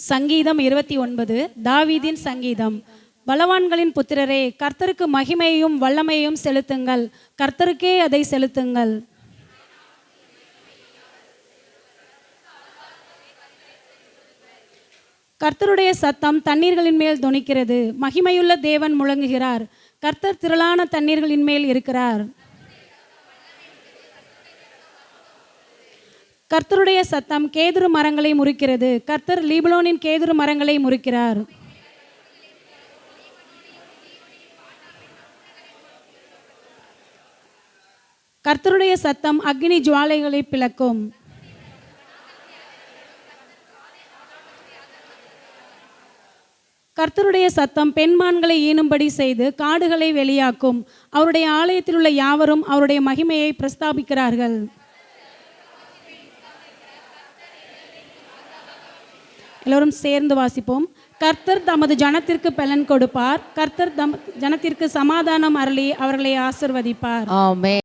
சங்கீதம் 29 தாவீதின் சங்கீதம். பலவான்களின் புத்திரரே, கர்த்தருக்கு மகிமையையும் வல்லமையையும் செலுத்துங்கள், கர்த்தருக்கே அதை செலுத்துங்கள். கர்த்தருடைய சத்தம் தண்ணீர்களின் மேல் தொனிக்கிறது, மகிமையுள்ள தேவன் முழங்குகிறார், கர்த்தர் திரளான தண்ணீர்களின் மேல் இருக்கிறார். கர்த்தருடைய சத்தம் கேதுரு மரங்களை முறிக்கிறது, கர்த்தர் லீபனோனின் கேதுரு மரங்களை முறிக்கிறார். கர்த்தருடைய சத்தம் அக்னி ஜுவாலைகளை பிளக்கும். கர்த்தருடைய சத்தம் பெண்மான்களை ஈனும்படி செய்து காடுகளை வெளியாக்கும். அவருடைய ஆலயத்தில் உள்ள யாவரும் அவருடைய மகிமையை பிரஸ்தாபிக்கிறார்கள். எல்லோரும் சேர்ந்து வாசிப்போம். கர்த்தர் தமது ஜனத்திற்கு பலன் கொடுப்பார், கர்த்தர் ஜனத்திற்கு சமாதானம் அருளி அவர்களை ஆசிர்வதிப்பார். ஆமென்.